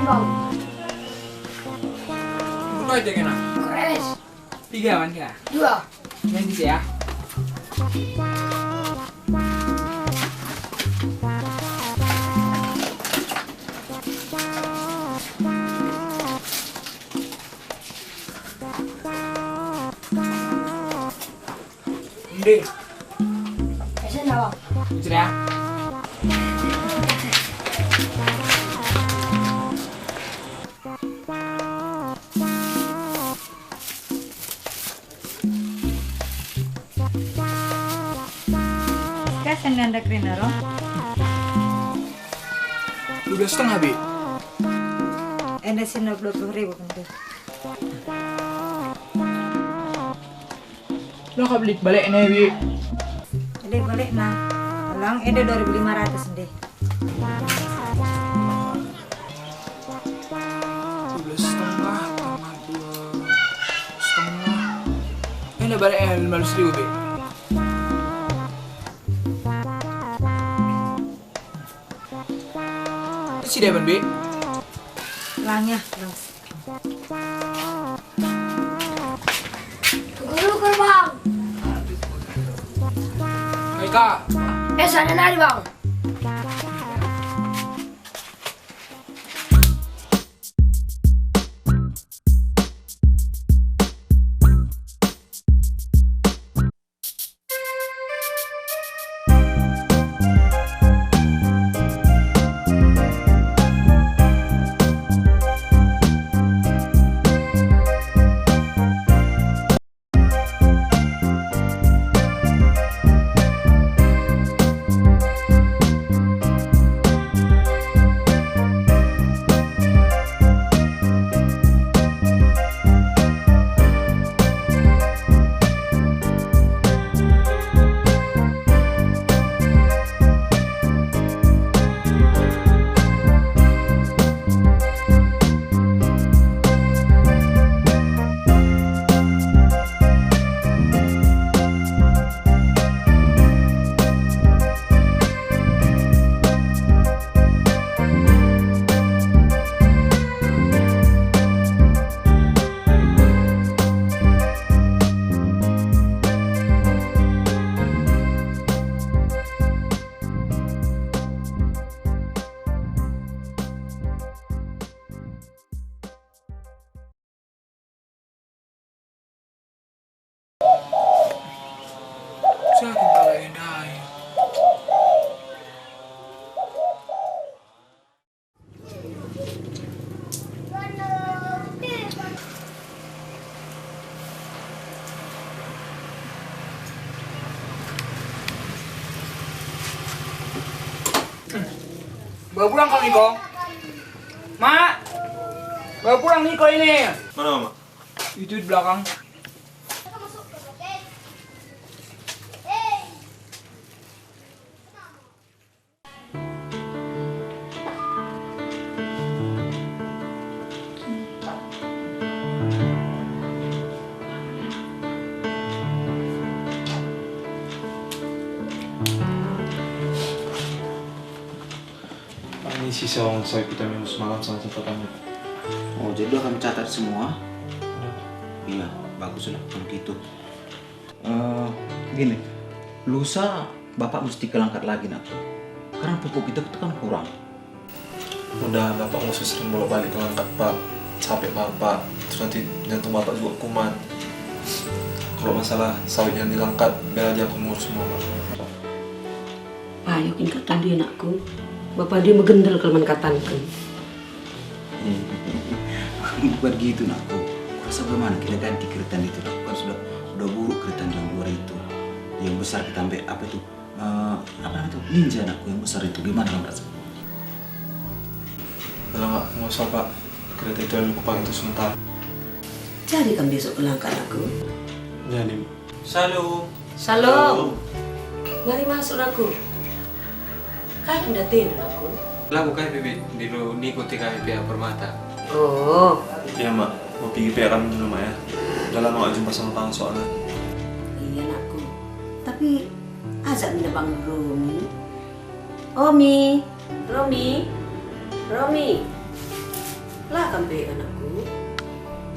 bang. Buka aja kena. Kores. 3 man ka. 2. Yan di siya. Hindi. Kasi na bang. Sudah. Kasan ganda krinaro? 12,5 Bi. Enda sinap 20,000 kan. Lo kabalik balik na Bi. Jadi balik na. Alang eda 2.500 deh. 12,5 tambah 2,5. Ini balik 15,000 Bi. Itu si Devan Bi. Langnya, lang. Tunggu kan bang. Hai Kak. Sana nari bang. Sa akin pala yun ay. Bawa pulang kau Niko. Mak, bawa pulang Niko ini. Mana mama? Itu di belakang. Ini sisa uang saya kita minum semalam sama catatannya. Oh, jadi lo akan catat semua? Iya, bagus lah kalau gitu. Gini, lusa bapak mesti kelangkat lagi nak. Karena pupuk kita itu kan kurang. Udah bapak nggak usah sering bolak-balik ngangkat pak. Capek bapak, terus nanti jantung bapak juga kumat. Kalau masalah sawit yang dilangkat, biar aja aku ngurus semua pak. Ayo kan tadi anakku. Bapak dia megendel kalau menkatankan. Bukan gitu nakku. Rasa bagaimana kita ganti keretan itu nak? Kan sudah buruk keretan yang luar itu. Yang besar kita ambil apa itu? Apa itu? Ninja nakku yang besar itu. Gimana kamu rasa? Kalau nggak usah pak, kereta itu yang kupang itu sebentar. Jadi kan besok kelangkan aku. Jadi. Salam. Salam. Mari masuk aku. Kau sudah tidur aku. Lah bukan Bibi, dulu ngikuti kami pihak Permata. Oh, Iya mak, mau pergi PR kami dulu mak ya. Udah lama gak jumpa sama kamu soalnya. iya anakku. Tapi azab minta bang Romi. Romi. Lah kan be anakku.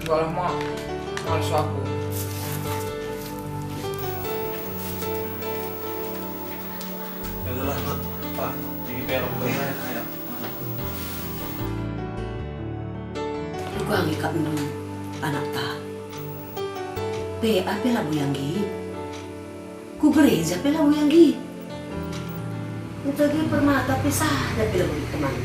Enggak lah, Mak. Males aku. Ya udahlah, Mak. Pak, di perong ya. Aku angkat minum anak ta. Be apa lah buyanggi? Ku gereja pe lah buyanggi. Utagi permata pisah dah pila buyang teman.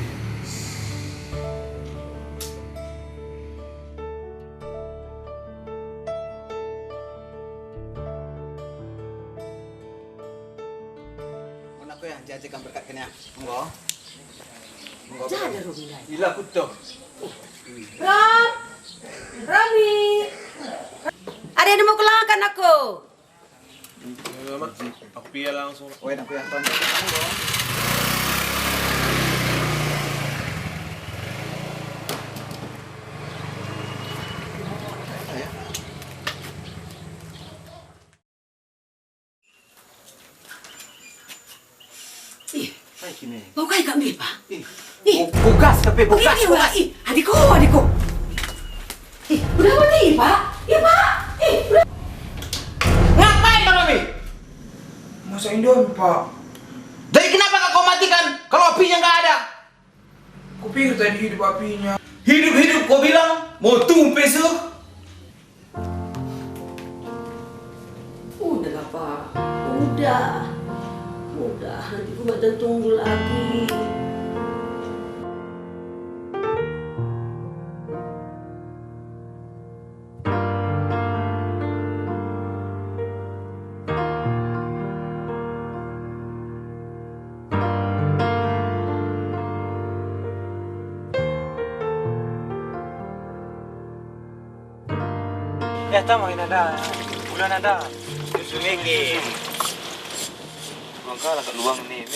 Aku yang jajakan berkat kena. Enggak. Jangan Romi. Bila aku tuh. Ram! Rami! Ada yang mau kelangkan aku? Ya, Mak. Aku pilih langsung. Oh, aku yang tonton. Ih, Hai kini. mau kaya kami pa? Ih, Ih, bukas tapi bukas. ini udah. Ih, adikku. Ih, udah mati Pak? Iya Pak. Ih, udah. Ngapain Bang Romi? Masa Indomie, Pak? Jadi kenapa kau matikan kalau apinya nggak ada? Kupikir tadi hidup apinya. Hidup kau bilang mau tumpes lu? Udah lah Pak. Udah. Nanti ku badan tunggu lagi. Ya tama inada. Bulan ada. Susu megi. Mangka lah kat luang ni.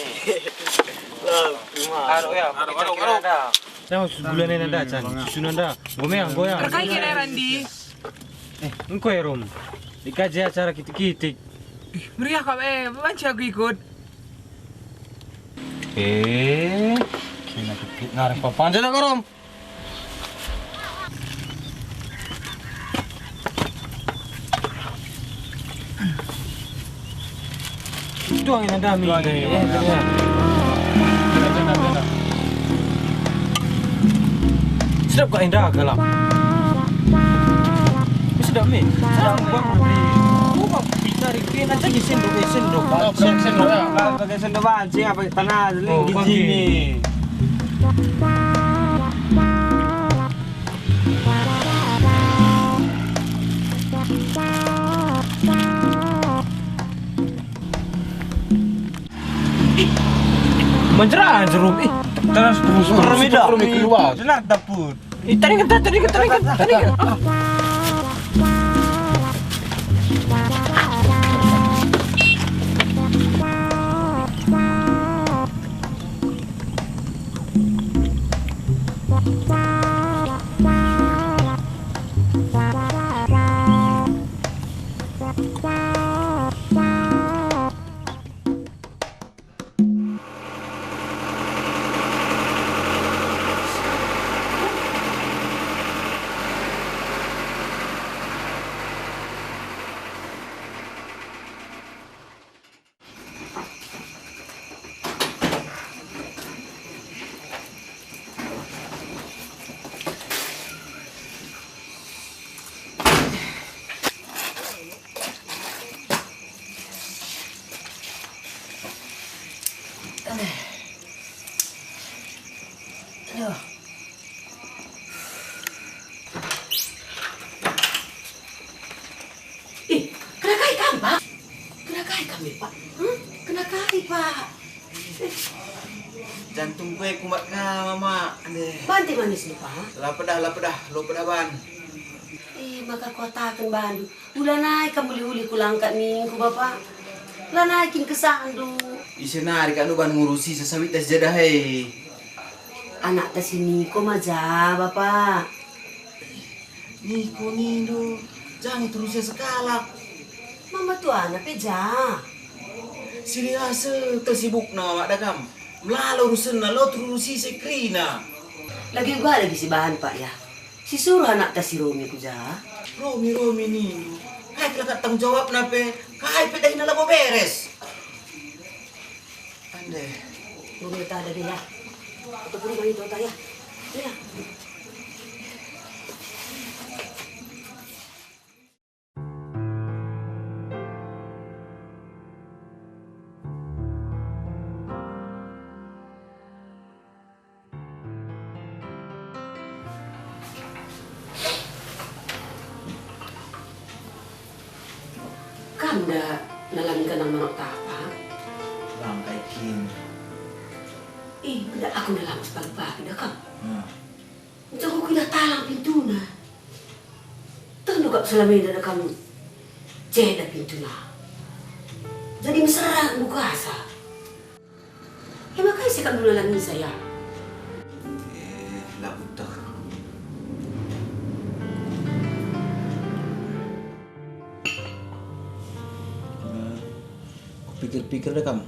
Lah, cuma. Aro ya, aro. Tahu susu bulan ni nada can. Susu nada. Goyang. Terkait kira Randi. Engkau ya Rom. Dikaji acara kitik-kitik. Meriah kak, banci aku ikut. Kena kitik ngarep papan je nak Rom. Itu angin ada mi. Sedap kau indah galak. Sedap mi. Sedap bang beli. Bukan cari kena cari sendok ya. Pakai sendok banci apa tanah lagi gini. Mencerah jeruk. Terus permida. Keluar. Jenak dapur. Tadi kan. Aduh. Kena kai kami, Pak? Kena kai kami, Pak? Kena kai, Pak? Jantung gue kumat ka mama. Banti manis nih, Pak? Lapedah, lo pedah ban. Maka kota akan bandu. Ulah naik kamu uli kulangkat minggu, Bapak. Ulah naikin ke sandu. Isenari kan ban ngurusi sesawit tas jadah hei. Anak tas ini kok maja, Bapak. Niko nindo, jangan terusnya sekala. Mama tuh anak peja. Sini ase tersibuk na mak dakam. Melalo urusan na lo terusi sekrina. Lagi gua lagi si bahan Pak ya. Si suruh anak tas si Romi ku jah. Romi nih. Hai kita tanggung jawab nape? Kai pe dah nala beres. Ande. Romi tak ada dia. Atau pun bayi tu tak ya. Ya. Kanda nalami ka ng manok tapa. Bang kai kin. Tidak aku nalang pagi-pagi dah kam. Macam aku kena talang pintu na. Tanda kak selama na kamu jeda pintu na. Jadi mesra buka asa. Ya makanya saya kan dulu nalangin saya. Lagu tak. Pikir-pikir deh kam.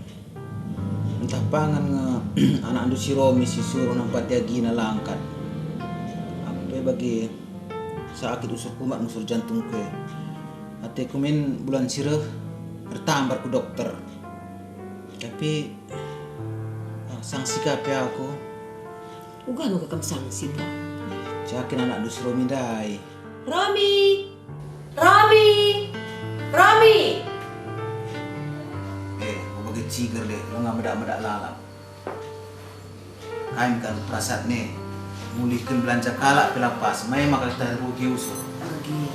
Entah pangan anak andu si Romi si suruh nampak dia gina langkat. Apa bagi sakit usur kumat usur jantung ke. Ate kumin bulan sireh bertambar ku dokter. Tapi sanksi kape aku. Uga no kakam sanksi pa. Yakin anak andu si Romi dai. Romi! Romi! Romi! Bagi ciger deh, lo nggak medak-medak lalap. Kain kan perasaan nih, mulihkan belanja kalak pelapas, main maka kita rugi usur. Lagi.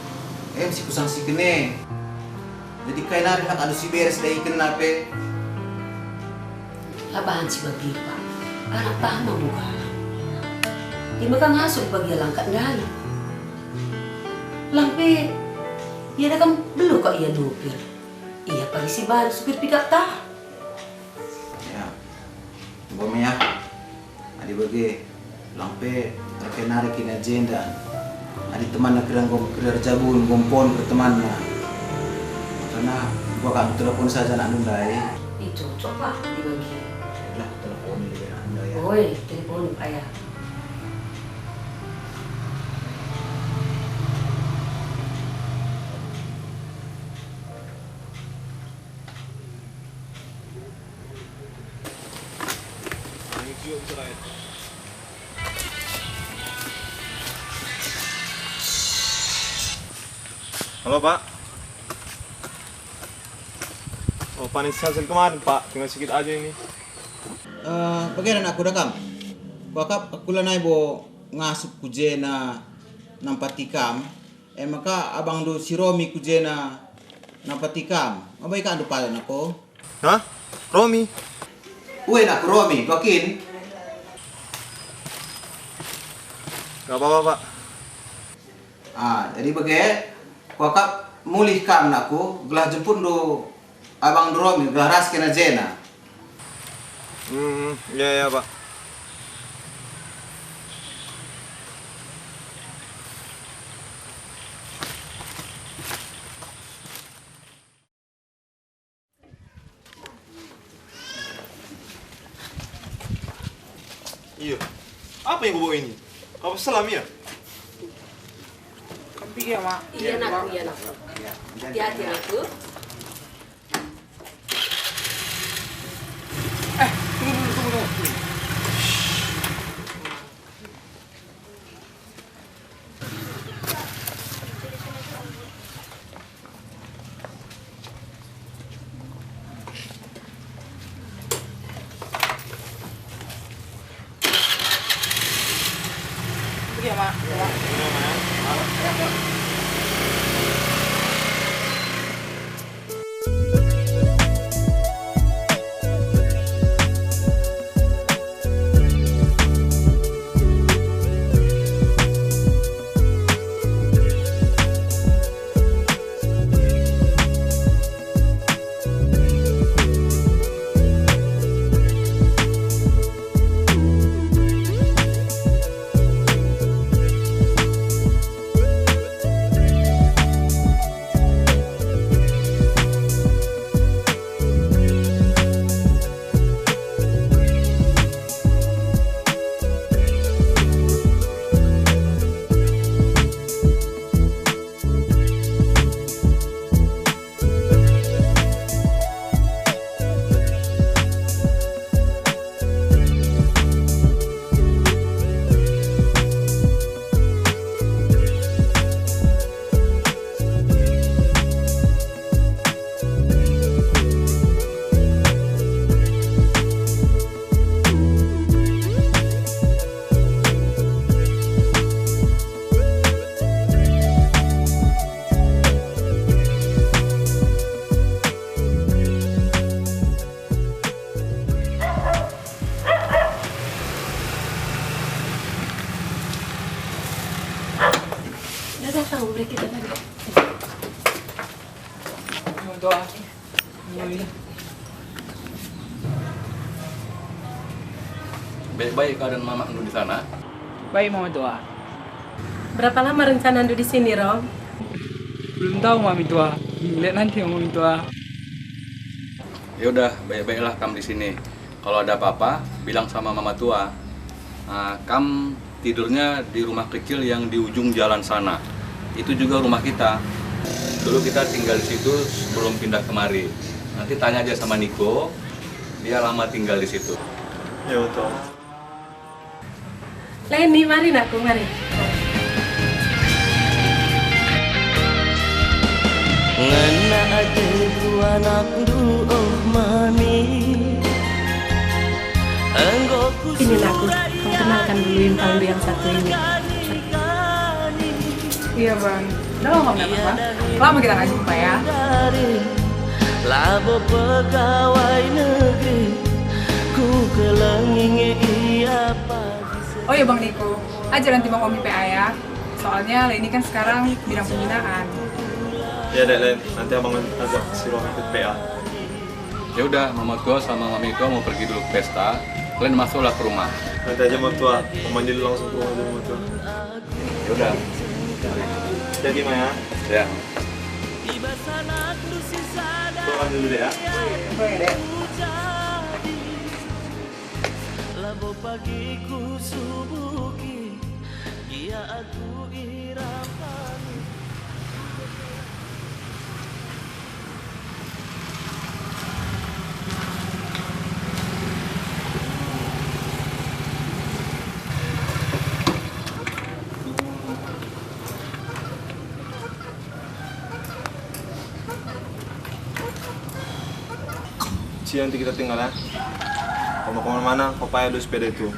Mesti kusang si kene. Jadi kain hari nak ada si beres dah ikan nape. Labahan si bagi pak. Anak paham buka. Di makang hasuk bagi langkat dali. Lampe, ia dah kan belum kok ia lupir. Ia parisi bahan supir pikap tah. Ya, coba ya. Adi bagi lampe terkena narik in agenda. Adi teman nak kerja jabun gompon ke teman na. Karena gua kan telepon saja nak nundai. Itu coba dibagi. Lah telepon ni anda ya. Oi, telepon ayah. Halo Pak. Oh panis hasil kemarin Pak, tinggal sedikit aja ini. Bagaimana aku dah kam? Bakap aku lanai bo ngasup kujena nampatikam. Maka abang do si Romi kujena nampatikam. Abai ka ando palan ako. Hah? Romi? Uwe nak Romi, bakin. Gak apa-apa Pak. Jadi bagai wakap mulih kam nakku gelah jemput do abang do Romi gelah ras kena jena. Ya Pak. Iya. Apa yang gue bawa ini? Apa selam ya? Kampi ya, Mak. Iya nak, iya nak. Hati-hati aku. Tunggu dulu. Iya, Mak. Mari kita tadi. Mama tua. Baik-baik keadaan Mama Andu di sana. Baik Mama tua. Berapa lama rencana Andu di sini, Rom? Belum tahu Mami tua. Lihat nanti Mami tua. Ya udah, baik-baiklah kamu di sini. Kalau ada apa-apa, bilang sama Mama tua. Nah, kamu tidurnya di rumah kecil yang di ujung jalan sana. Itu juga rumah kita. Dulu kita tinggal di situ sebelum pindah kemari. Nanti tanya aja sama Niko. Dia lama tinggal di situ. Ya betul. Leni, mari nakku, mari. Ngana adeku anak du oh mami. Ini nakku, kamu kenalkan dulu Invaldo yang satu ini. Iya bang, udah lama nggak bang? Lama kita nggak jumpa ya. Labo pegawai negeri, ku kelenginge iya pagi. Oh iya bang Niko, aja nanti bang Om PA ya. Soalnya Leni kan sekarang bidang pembinaan. Ya dek Len, nanti abang ajak si Rom ikut PA. Ya udah, Mama tua sama Mami tua mau pergi dulu ke pesta. Kalian masuklah ke rumah. Nanti aja Mama tua, mau mandi dulu langsung ke rumah aja Mama tua. Ya udah. Jadi Maya, Ya. tua mandi dulu deh ya. Boleh deh. Labo pagiku subuki, dia aku irapani. Nanti kita tinggal ya. Kalau mau kemana-mana, papa ada sepeda itu.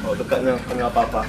Kalau dekatnya, kan nggak apa-apa.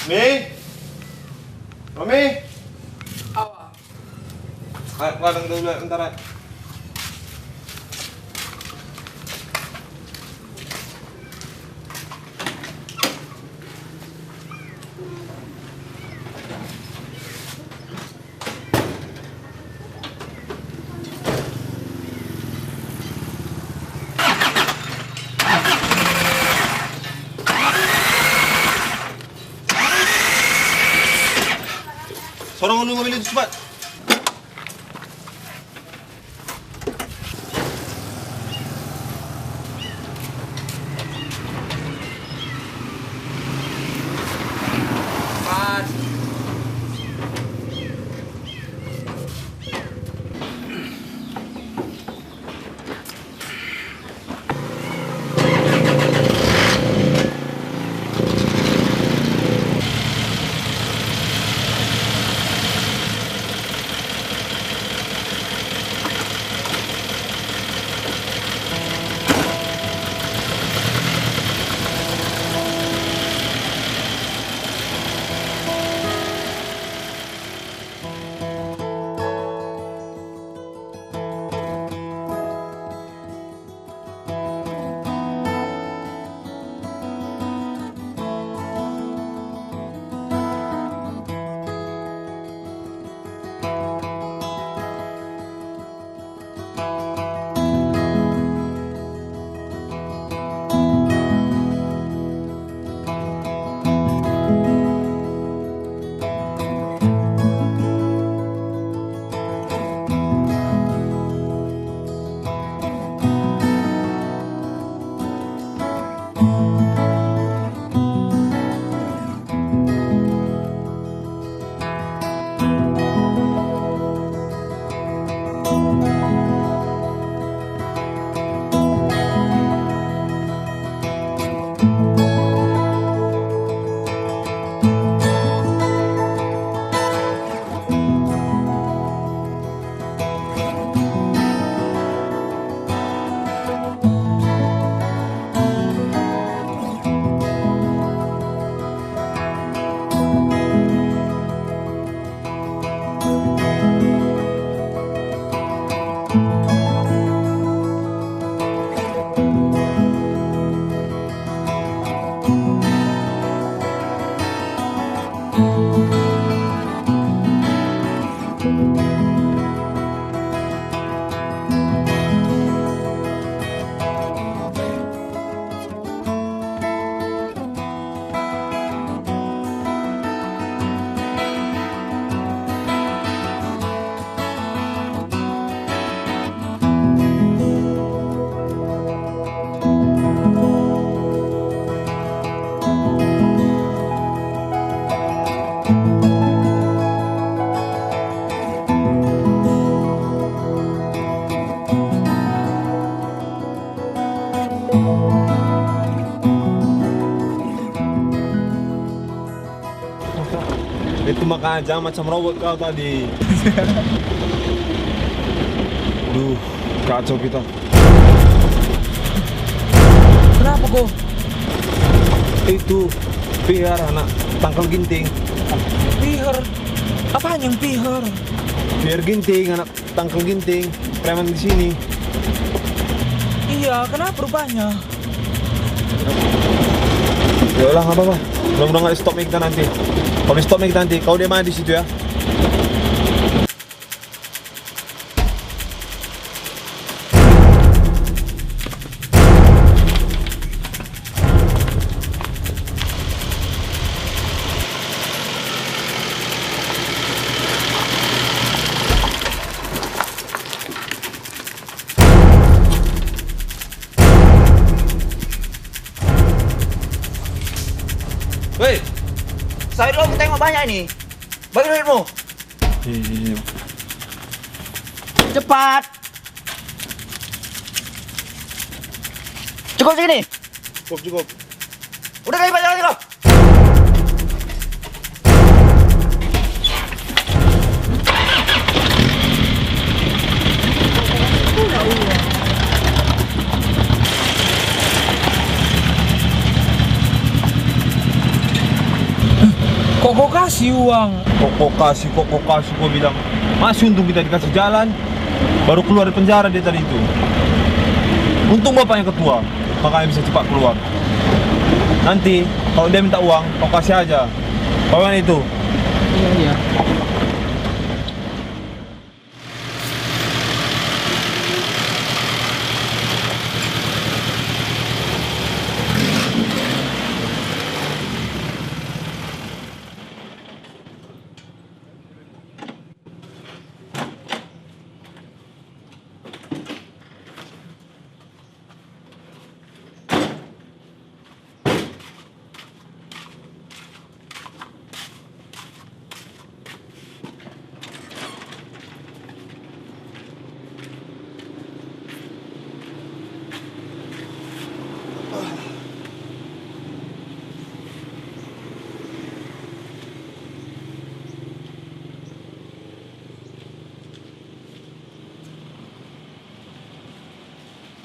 Mi? Mami? Apa? Kadang dulu bentar ya. Sorong nunggu mobil itu cepat. Itu makan aja macam robot kau tadi. Duh, kacau kita. Kenapa kok? Itu pihar anak tangkal ginting. Pihar? Apaan yang pihar? Pihar ginting, anak tangkal ginting. Preman di sini. Iya, kenapa rupanya? Ya udah, nggak apa-apa. Mudah-mudahan nggak di stop kita nanti. Kalau di stop kita nanti, kau dia mana di situ ya? Woi, saya dulu tengok banyak ini. Bagi duitmu. Iya. Cepat. Cukup segini. Cukup. Udah kali banyak lagi kau. Kok kasih uang? Kok kasih, kok bilang. Masih untung kita dikasih jalan. Baru keluar dari penjara dia tadi itu. Untung bapaknya ketua, makanya bisa cepat keluar. Nanti, kalau dia minta uang, kau kasih aja. Kawan itu. Iya.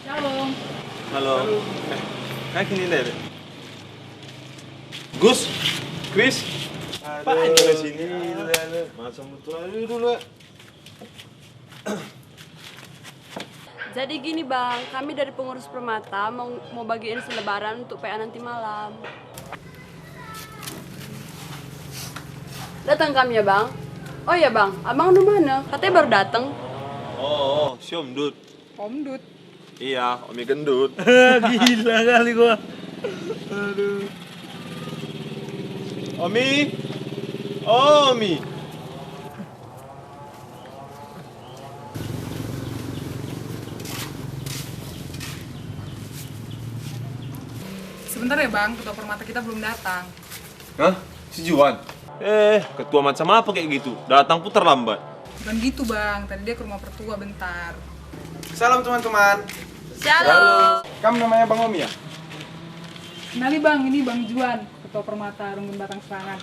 Shalom. Halo. Kayak gini deh. Gus, Chris. Apaan ke sini? Macam betul aja dulu. Jadi gini bang, kami dari pengurus Permata mau bagiin selebaran untuk PA nanti malam. Datang kami ya bang. Oh ya bang, abang udah mana? Katanya baru datang. Oh, si Om Dut. Om Dut. Iya, Omi gendut. Gila kali gua. Aduh. Omi. Omi. Sebentar ya bang, ketua Permata kita belum datang. Hah? Si Juan? Ketua macam apa kayak gitu? Datang pun terlambat. Bukan gitu bang, tadi dia ke rumah pertua bentar. Salam teman-teman. Shalom. Kamu namanya Bang Omi ya? Kenali bang, ini Bang Juan, Ketua Permata Runggun Batang Serangan.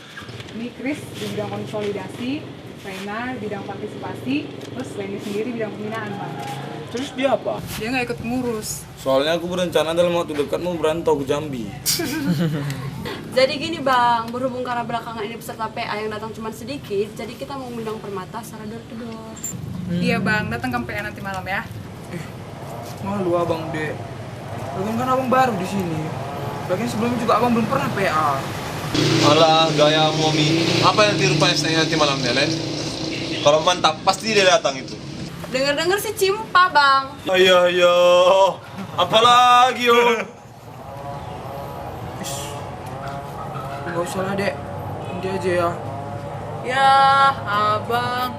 Ini Chris di bidang konsolidasi, Reina di bidang partisipasi, terus Lenny sendiri bidang pembinaan bang. Terus dia apa? Dia nggak ikut ngurus. Soalnya aku berencana dalam waktu dekat mau berantau ke Jambi. Jadi gini bang, berhubung karena belakangan ini peserta PA yang datang cuma sedikit, jadi kita mau mengundang Permata secara door to door. Iya bang, datang ke PA nanti malam ya. Malu abang dek. Lagian kan abang baru di sini. Lagian sebelumnya juga abang belum pernah PA. Alah, gaya Momi. Apa yang tiru pesta nanti malamnya, Len? Kalau mantap, pasti dia datang itu. Dengar-dengar sih Cimpa bang. Ayo. Apalagi, yo? Gak usah lah dek. Dia aja ya. Ya, abang.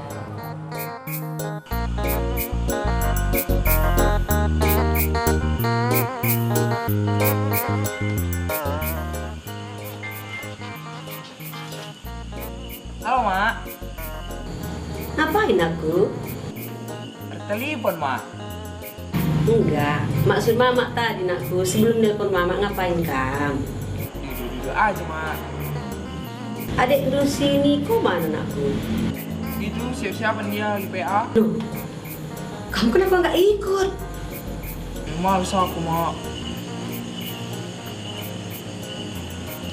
Halo, Mak. Ngapain aku? Telepon, Mak. Enggak, maksud mama tadi nakku. Sebelum nelpon mama ngapain kamu? Duduk aja, Mak. Adik Lucy ini kok mana nakku? Itu siap-siapan dia lagi PA. Loh, kamu kenapa nggak ikut? Males aku, Mak.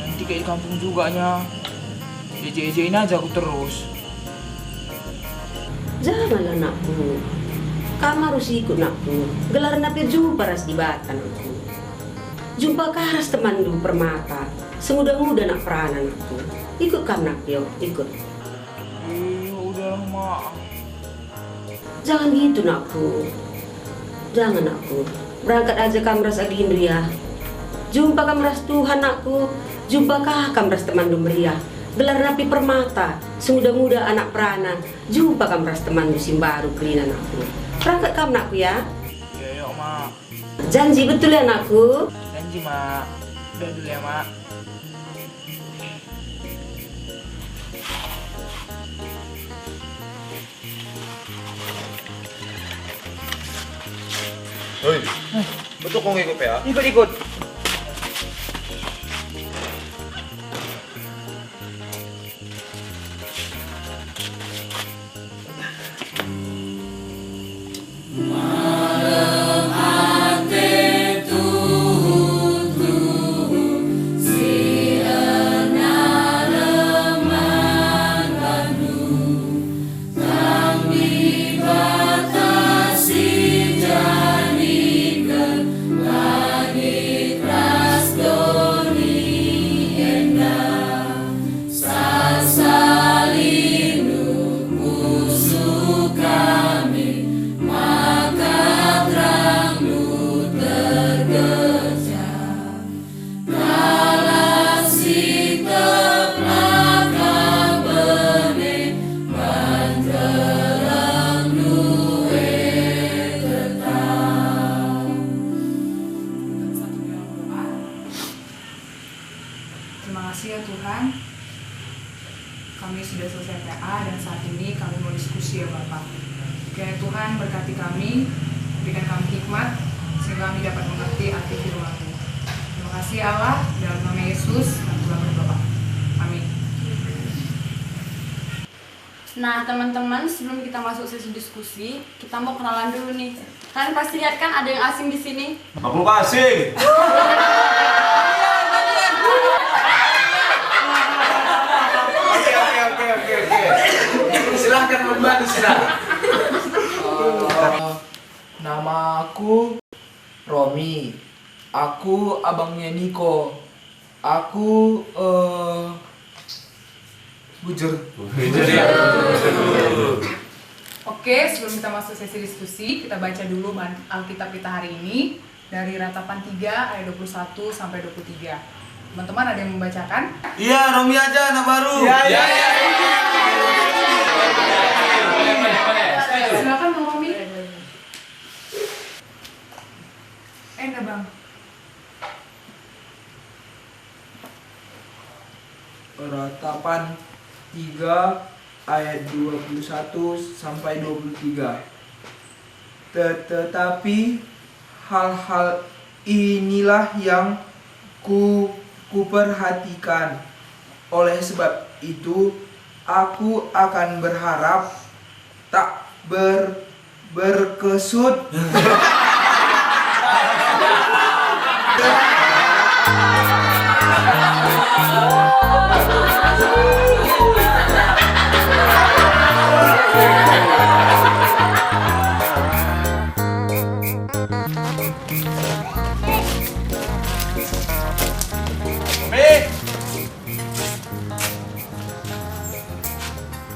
Nanti kayak di kampung juga nya. Eje-ejein aja aku terus. Janganlah nakku. Kamu harus ikut nakku. Gelaran apa jumpa ras di Batan nakku. Jumpa karas teman dulu Permata. Semudah-mudah nak peranan nakku. Ikut kamu nak, yo, ikut. Udah Mak. Jangan gitu nakku. Jangan nakku. Berangkat aja kamu ras agi Indria. Jumpa kamu ras Tuhan nakku. Jumpa kamu ras teman meriah. Gelar napi Permata, semudah-mudah anak peranan. Jumpa kamu ras teman di Simbaru kelina nakku. Berangkat kamu nakku ya. Iya, yuk, Mak. Janji betul ya nakku. Janji, Mak. Udah dulu ya, Mak. Hoi, betul kau ngikut PA? Ikut. Terima kasih ya Tuhan, kami sudah selesai PA dan saat ini kami mau diskusi ya Bapak. Kiranya Tuhan berkati kami, berikan kami hikmat, sehingga kami dapat mengerti arti firman-Mu. Terima kasih Allah, dalam nama Yesus, kami telah berdoa. Amin. Nah teman-teman, sebelum kita masuk sesi diskusi, kita mau kenalan dulu nih. Kalian pasti lihat kan ada yang asing di sini. Aku asing. Oke. Silahkan membantu silahkan. Nama aku Romi. Aku abangnya Niko. Aku bujur. Oke, sebelum kita masuk sesi diskusi, kita baca dulu Alkitab kita hari ini dari Ratapan 3 ayat 21 sampai 23. Teman-teman ada yang membacakan? Iya, Romi aja anak baru. Iya. Silakan Bang Romi. Enggak Bang. Ratapan 3 ayat 21 sampai 23. Tetapi hal-hal inilah yang kuperhatikan. Oleh sebab itu aku akan berharap tak berkesud.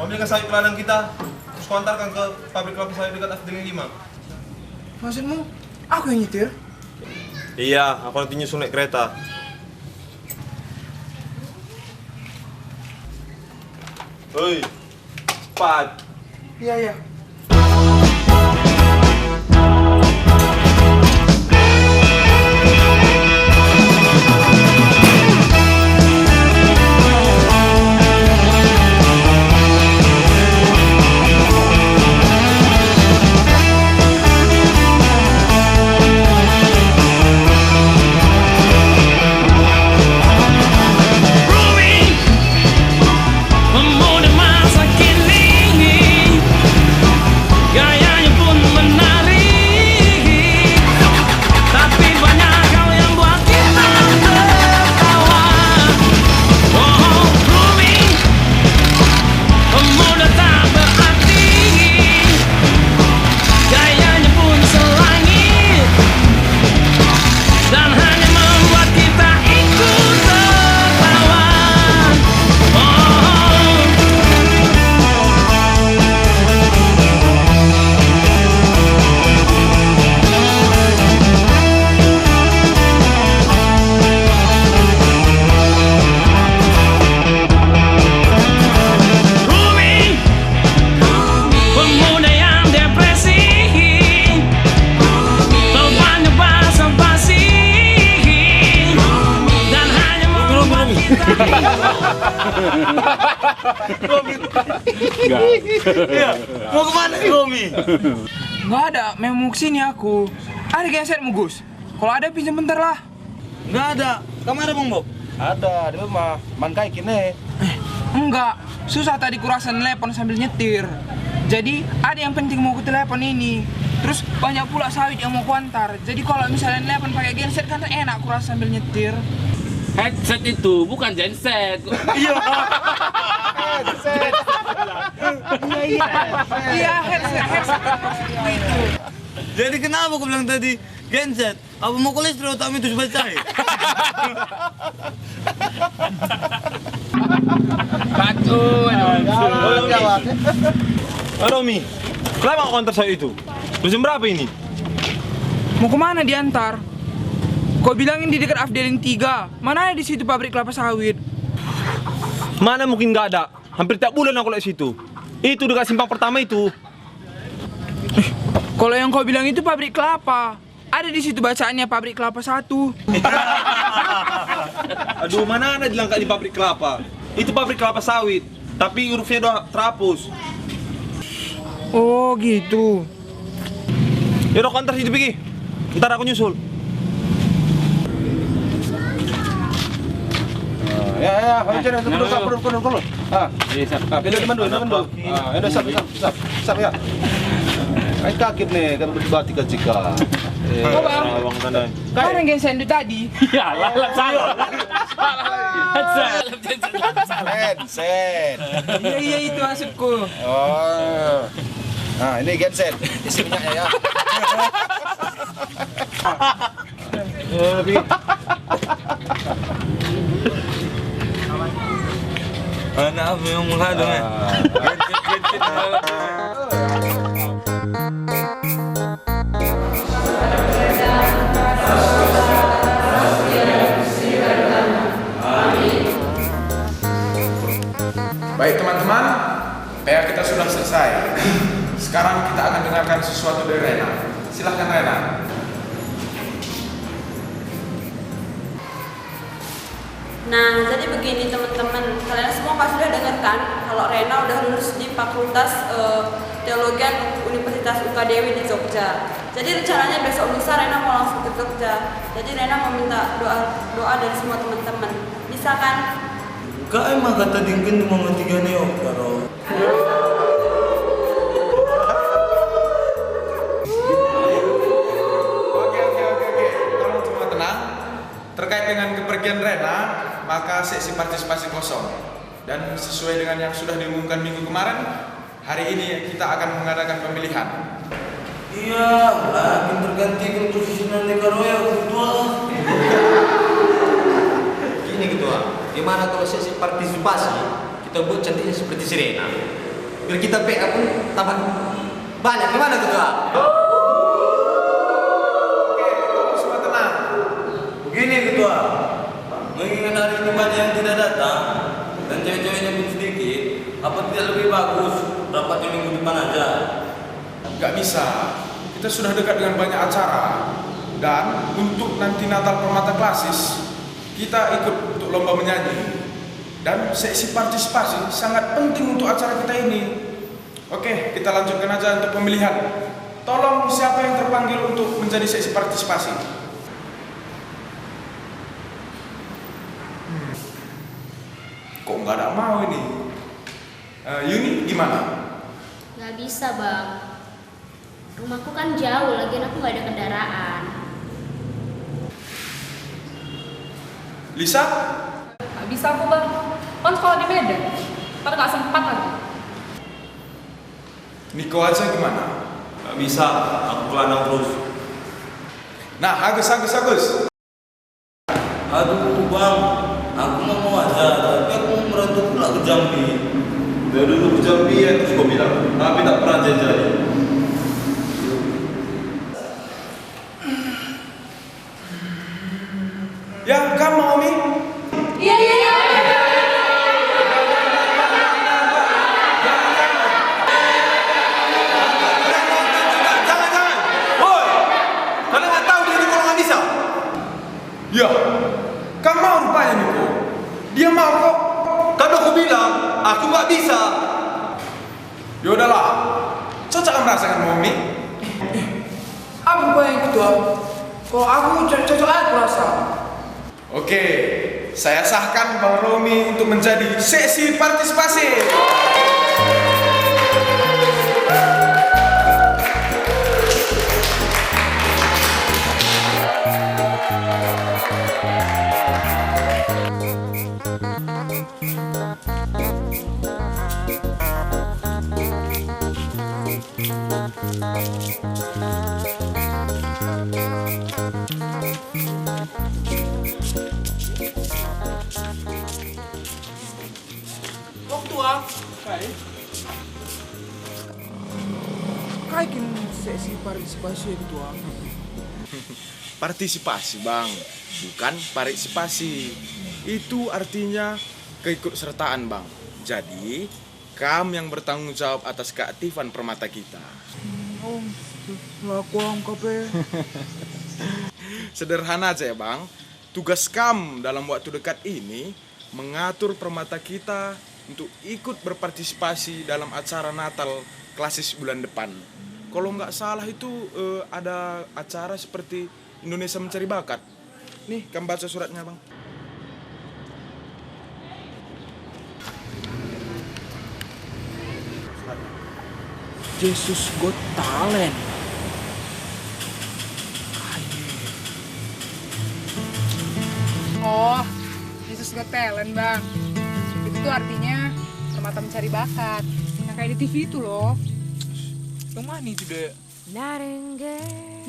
Ambilkan sawit ke ladang kita, terus kau antarkan ke pabrik kelapa sawit dekat Afdeling 5. Maksudmu, aku yang nyetir? Iya, aku nanti nyusul naik kereta. Hei, cepat. Iya, iya. Iya, mau kemana nih Romi? Nggak ada, memang mau kesini aku. Ada gensetmu Gus? Kalau ada pinjam bentar lah. Nggak ada, kamu ada Bang Bob? Ada, di rumah, man kai kini. Enggak, susah tadi kurasa telepon sambil nyetir. Jadi ada yang penting mau ku telepon ini. Terus banyak pula sawit yang mau kuantar. Jadi kalau misalnya telepon pakai genset kan enak kurasa sambil nyetir. Headset itu bukan genset. Iya. Headset. Iya, headset. Itu. Jadi kenapa aku bilang tadi genset? Apa mau kolesterol tak itu selesai? Patun. Romi, kenapa kau antar saya itu? Jam berapa ini? Mau kemana diantar? Kau bilangin di dekat Afdeling 3. Mana ada di situ pabrik kelapa sawit? Mana mungkin nggak ada? Hampir tiap bulan aku lihat situ. Itu dekat simpang pertama itu. Kalau yang kau bilang itu pabrik kelapa, ada di situ bacaannya pabrik kelapa 1. Aduh, mana ada dilangkah di pabrik kelapa? Itu pabrik kelapa sawit, tapi hurufnya udah terhapus. Oh gitu. Yaudah, aku antar situ pergi. Ntar aku nyusul. Ya, perlu. Ah, pilih teman dulu. Ah, udah sap ya. Ay kakit nih, kan berbati ke Cika. Oh bang, kan yang genset itu tadi. Ya, salah. Genset. Iya itu maksudku. Oh. Nah, ini genset. Isi minyaknya ya. Anak apa yang mulai dong ya? Baik teman-teman, PR kita sudah selesai. Sekarang kita akan dengarkan sesuatu dari Rena. Silahkan Rena. Nah, jadi begini teman-teman, kalian semua pasti sudah dengar kan kalau Rena udah lulus di Fakultas Teologian Universitas UKDW di Jogja. Jadi rencananya besok lusa Rena mau langsung ke Jogja. Jadi Rena mau minta doa dari semua teman-teman. Bisa kan? Enggak, emang kata Dingkin cuma tiga neo karo. Oke. Kamu cuma tenang. Terkait dengan kepergian Rena, maka seksi partisipasi kosong. Dan sesuai dengan yang sudah diumumkan minggu kemarin, hari ini kita akan mengadakan pemilihan. Iya, lagi tergantikan posisi nanti karo ya ketua. Gini ketua, gimana kalau sesi partisipasi kita buat cantiknya seperti Sirena? Biar kita PA pun tambah banyak. Gimana ketua? Oke, kamu semua tenang. Begini ketua, mengingat hari ini banyak yang tidak datang dan cewek-ceweknya pun sedikit, apa tidak lebih bagus rapatnya minggu depan aja? Gak bisa, kita sudah dekat dengan banyak acara. Dan untuk nanti Natal Permata Klasis, kita ikut untuk lomba menyanyi. Dan seksi partisipasi sangat penting untuk acara kita ini. Oke, kita lanjutkan aja untuk pemilihan. Tolong siapa yang terpanggil untuk menjadi seksi partisipasi? Kok nggak ada mau ini? Yuni gimana? Gak bisa bang, rumahku kan jauh, lagian aku gak ada kendaraan. Lisa? Gak bisa aku bang, kan sekolah di Medan, ntar gak sempat lagi. Niko aja gimana? Gak bisa, aku pelanang terus. Nah, Agus. Aduh bang, aku mau aja, tapi aku mau merantau pula ke Jambi. Dari dulu ke Jambi ya, terus kau bilang, tapi tak pernah jadi. Ya, kamu mau Mi? Iya. Jangan. Woi, kalian nggak tahu diri kalau nggak bisa? Ya, kamu mau rupanya Niko. Dia mau kok. Kan aku bilang, aku nggak bisa. Yaudahlah, cocok merasakan mau Mi? Apa gue yang ketua? Kalau aku cocok aja rasa. Oke, saya sahkan Bang Romi untuk menjadi seksi partisipasi. Kayak sesi partisipasi ketua. Partisipasi Bang, bukan partisipasi. Itu artinya keikutsertaan Bang. Jadi, kamu yang bertanggung jawab atas keaktifan permata kita. Laku angkape. Sederhana aja ya Bang. Tugas kamu dalam waktu dekat ini mengatur permata kita untuk ikut berpartisipasi dalam acara Natal Klasis bulan depan. Kalau nggak salah itu ada acara seperti Indonesia Mencari Bakat. Nih, kamu baca suratnya Bang. Jesus Got Talent. Oh, Jesus Got Talent bang. Itu tuh artinya permata mencari bakat. Yang kayak di TV itu loh. Yang mana itu deh?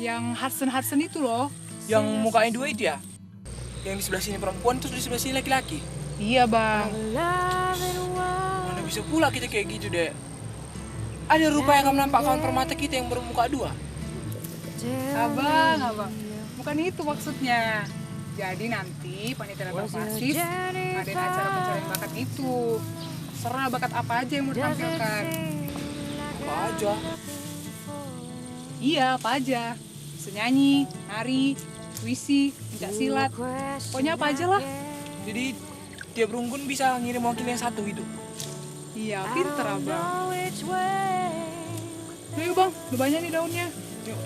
Yang Hudson itu loh. Yang mukanya dua itu ya? Yang di sebelah sini perempuan, terus di sebelah sini laki-laki? Iya bang. Mana bisa pula kita kayak gitu deh? Ada rupa yang akan menampakkan permata kita yang bermuka dua? Abang. Bukan itu maksudnya. Jadi nanti panitia Natal Klasis ngadain acara pencarian bakat itu. Serah bakat apa aja yang mau ditampilkan. Apa aja? Iya, apa aja. Bisa nyanyi, nari, puisi, pencak silat. Pokoknya apa aja lah. Jadi tiap rungkun bisa ngirim wakil yang satu gitu. Iya, pinter abang. Ayo bang, udah banyak nih daunnya. Yuk.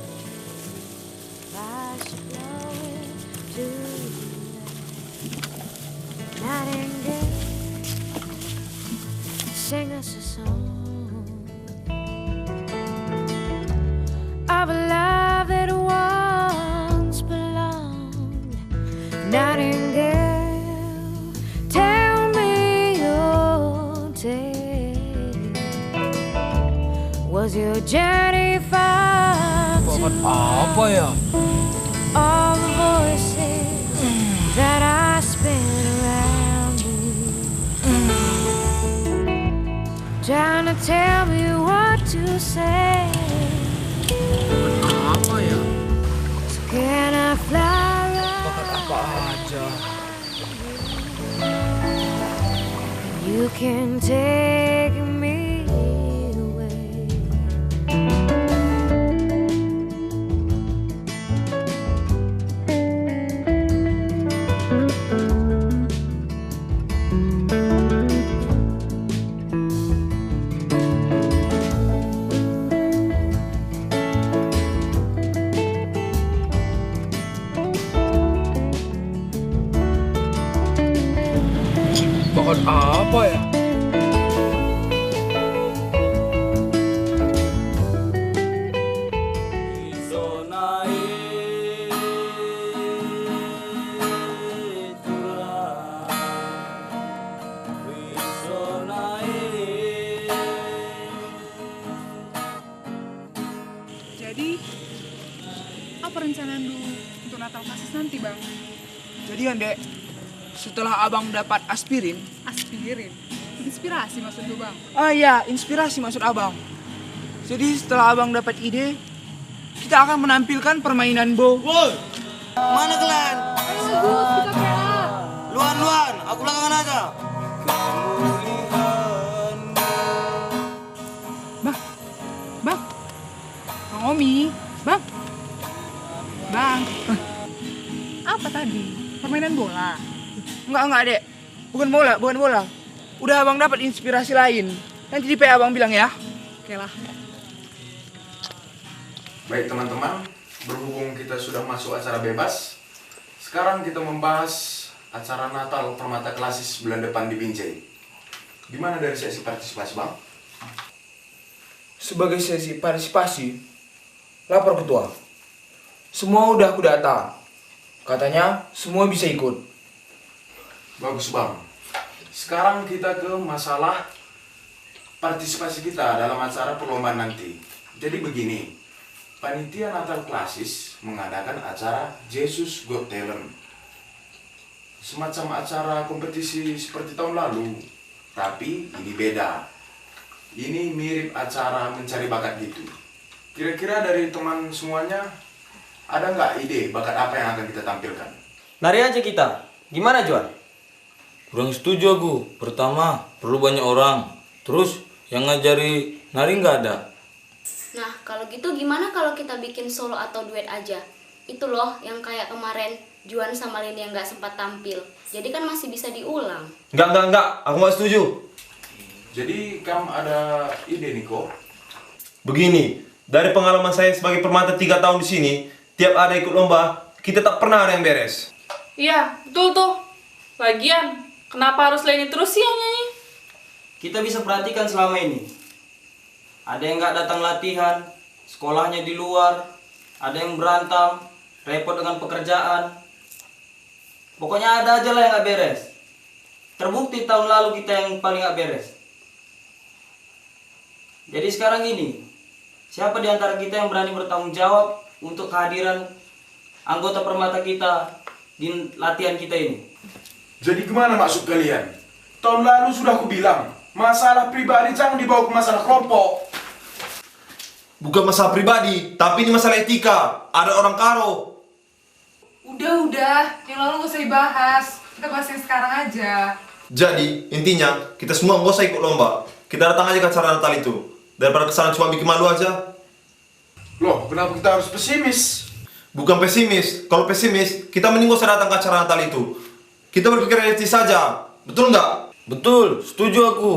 Sing us a song of a love that once belonged. Nightingale, tell me your tale. Was your journey far? Bukan apa ya? All the voices that I spin around me, trying to tell me what to say. Apa ya? So can I fly Bakat apa aja? You can take me away. Bakat apa ya? Jadi, apa rencana lu untuk Natal Klasis nanti bang? Jadi kan dek, setelah abang dapat aspirin. Aspirin? Inspirasi maksud lu bang? Ah iya, inspirasi maksud abang. Jadi setelah abang dapat ide, kita akan menampilkan permainan Bo. Woi, mana kalian? Kita PA. Luan, aku belakangan aja. Bang, Bang Omi, Bang. Apa tadi? Permainan bola? Enggak dek, bukan bola. Udah abang dapat inspirasi lain. Nanti di PA abang bilang ya. Oke lah. Baik teman-teman, berhubung kita sudah masuk acara bebas, sekarang kita membahas acara Natal Permata Klasis bulan depan di Binjai. Gimana dari sesi partisipasi bang? Sebagai sesi partisipasi, lapor ketua. Semua udah aku data. Katanya semua bisa ikut. Bagus bang. Sekarang kita ke masalah partisipasi kita dalam acara perlombaan nanti. Jadi begini, panitia Natal Klasis mengadakan acara Jesus Got Talent. Semacam acara kompetisi seperti tahun lalu, tapi ini beda. Ini mirip acara mencari bakat gitu. Kira-kira dari teman semuanya, ada nggak ide bakat apa yang akan kita tampilkan? Nari aja kita. Gimana Juan? Kurang setuju aku. Pertama, perlu banyak orang. Terus, yang ngajari nari nggak ada. Nah, kalau gitu gimana kalau kita bikin solo atau duet aja? Itu loh yang kayak kemarin Juan sama Lini yang nggak sempat tampil. Jadi kan masih bisa diulang. Enggak. Aku nggak setuju. Jadi kamu ada ide nih kok? Begini, dari pengalaman saya sebagai permata 3 tahun di sini, tiap ada ikut lomba, kita tak pernah ada yang beres. Iya, betul tuh. Lagian, kenapa harus Leni terus sih yang nyanyi? Kita bisa perhatikan selama ini. Ada yang nggak datang latihan, sekolahnya di luar, ada yang berantem, repot dengan pekerjaan. Pokoknya ada aja lah yang nggak beres. Terbukti tahun lalu kita yang paling nggak beres. Jadi sekarang ini, siapa di antara kita yang berani bertanggung jawab untuk kehadiran anggota permata kita di latihan kita ini? Jadi gimana maksud kalian? Tahun lalu sudah aku bilang, masalah pribadi jangan dibawa ke masalah kelompok. Bukan masalah pribadi, tapi ini masalah etika. Ada orang karo. Udah, yang lalu nggak usah dibahas. Kita bahas yang sekarang aja. Jadi, intinya, kita semua nggak usah ikut lomba. Kita datang aja ke acara Natal itu. Daripada kesana cuma bikin malu aja. Loh, kenapa kita harus pesimis? Bukan pesimis. Kalau pesimis, kita mending nggak usah datang ke acara Natal itu. Kita berpikir realistis saja. Betul nggak? Betul, setuju aku.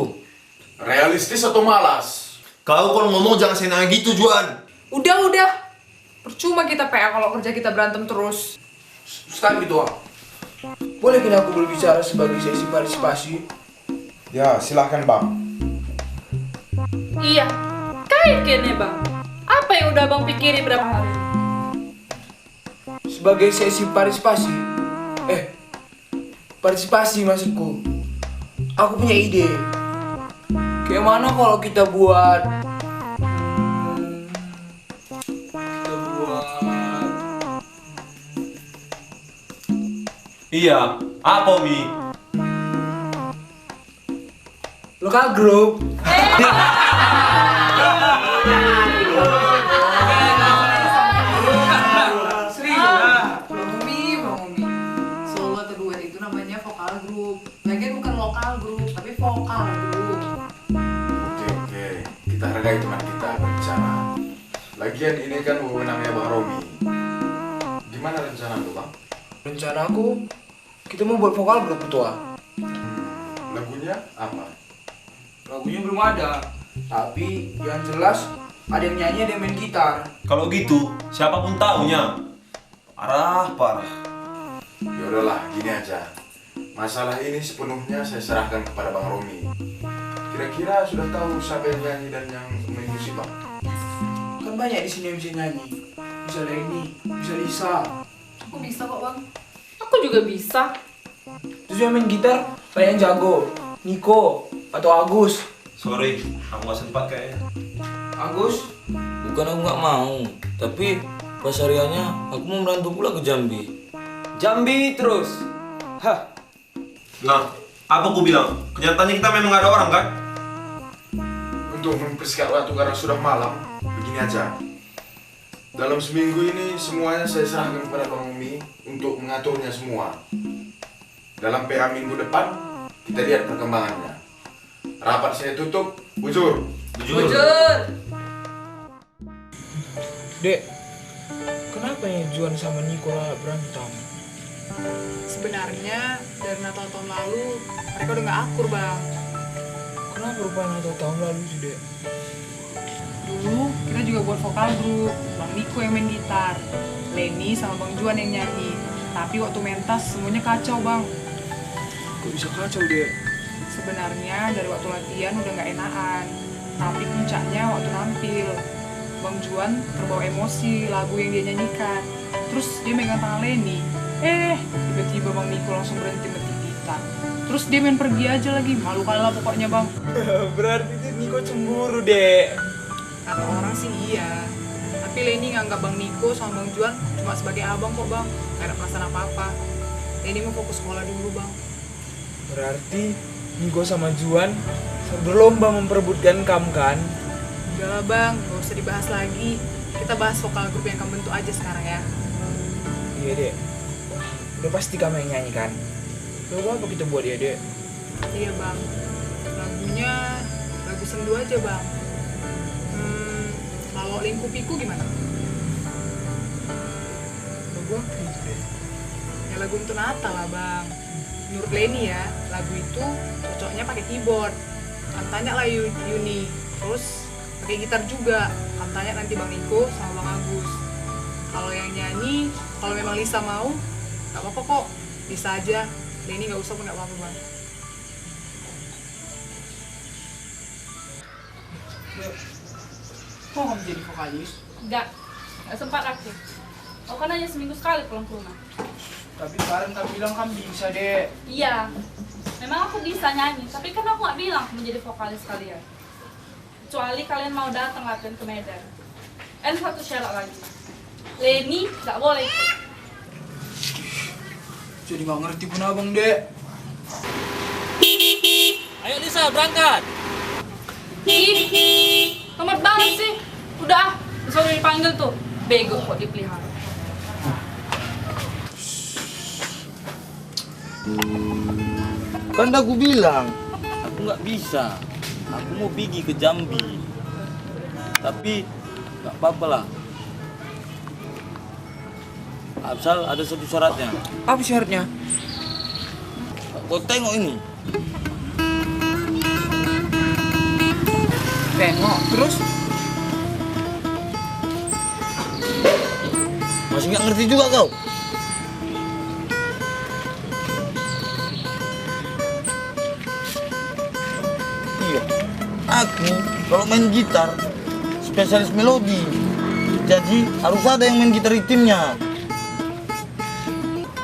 Realistis atau malas? Kau kalau ngomong jangan senang gitu, Juan. Udah. Percuma kita PA kalau kerja kita berantem terus. Sekali gitu, boleh kini aku berbicara sebagai sesi partisipasi? Ya, silahkan Bang. Iya, kayak gini bang. Apa yang udah bang pikirin berapa hari? Sebagai sesi partisipasi, partisipasi maksudku. Aku punya ide. Kayak mana kalau kita buat Iya, apa Mi? lokal group. Umi. Solo atau duet itu namanya vokal group. Lagian bukan lokal group, tapi vokal group. Oke. Kita hargai teman kita berbicara. Lagian ini kan wewenangnya Bang Romi. Gimana rencana lu, Bang? Rencana aku, kita mau buat vokal grup tua. Lagunya apa? Lagunya belum ada, tapi yang jelas ada yang nyanyi, ada yang main gitar. Kalau gitu, siapapun tahunya. Parah. Ya udahlah, gini aja. Masalah ini sepenuhnya saya serahkan kepada Bang Romi. Kira-kira sudah tahu siapa yang nyanyi dan yang main musik, Bang? Kan banyak di sini yang bisa nyanyi. Bisa Leni, bisa Lisa. Aku bisa kok bang. Aku juga bisa. Terus yang main gitar, banyak yang jago. Niko atau Agus. Sorry, aku gak sempat kayaknya. Agus? Bukan aku nggak mau, tapi pas hariannya aku mau merantau pula ke Jambi. Jambi terus. Hah. Nah, apa aku bilang? Kenyataannya kita memang gak ada orang kan? Untuk mempersingkat waktu karena sudah malam, begini aja. Dalam seminggu ini semuanya saya serahkan kepada Bang Umi untuk mengaturnya semua. Dalam PA minggu depan, kita lihat perkembangannya. Rapat saya tutup, bujur. Dek, kenapa ya Juan sama Nikola berantem? Sebenarnya dari Natal tahun lalu mereka udah nggak akur bang. Kenapa rupanya Natal tahun lalu sih, Dek? Dulu kita juga buat vokal grup, Bang Niko yang main gitar, Leni sama Bang Juan yang nyanyi. Tapi waktu mentas semuanya kacau bang. Kok bisa kacau, Dek? Sebenarnya dari waktu latihan udah nggak enakan, tapi puncaknya waktu nampil. Bang Juan terbawa emosi lagu yang dia nyanyikan. Terus dia megang tangan Leni. Tiba-tiba Bang Niko langsung berhenti metik gitar. Terus dia main pergi aja lagi, malu kalah pokoknya bang. Berarti Niko cemburu, Dek. Kata orang sih iya. Tapi Leni nganggap Bang Niko sama Bang Juan cuma sebagai abang kok bang. Gak ada perasaan apa-apa. Leni mau fokus sekolah dulu bang. Berarti Niko sama Juan berlomba memperebutkan kamu kan? Udah lah bang, gak usah dibahas lagi. Kita bahas vokal grup yang kamu bentuk aja sekarang ya. Iya, Dek. Udah pasti kamu yang nyanyi kan? Lagu apa kita buat ya, Dek? Iya bang. Lagunya lagu sendu aja bang. Kalau Lingkupiku gimana? Lagu apa itu, Dek? Ya lagu untuk Natal lah bang. Menurut Leni ya, lagu itu cocoknya pakai keyboard. Kan tanya lah Yuni. Terus pakai gitar juga. Kan tanya nanti Bang Niko sama Bang Agus. Kalau yang nyanyi, kalau memang Lisa mau, gak apa-apa kok. Bisa aja. Leni gak usah pun gak apa-apa bang. Kok kamu jadi vokalis? Enggak sempat aku. Aku kan hanya seminggu sekali pulang ke rumah. Tapi kemarin kamu bilang kamu bisa, Dek. Iya, memang aku bisa nyanyi, tapi kan aku nggak bilang menjadi vokalis kalian. Kecuali kalian mau datang latihan ke Medan. Dan satu syarat lagi, Leni nggak boleh ikut. Jadi nggak ngerti pun abang, Dek. Ayo Lisa, berangkat. Ih, nomor banget sih. Udah, disuruh dipanggil tuh. Bego kok dipelihara. Kan aku bilang, aku nggak bisa. Aku mau pergi ke Jambi. Tapi nggak apa-apa lah. Asal ada satu syaratnya. Apa syaratnya? kau tengok ini. Tengok, terus? Masih nggak ngerti juga kau? Iya, aku kalau main gitar spesialis melodi. Jadi harus ada yang main gitar di timnya.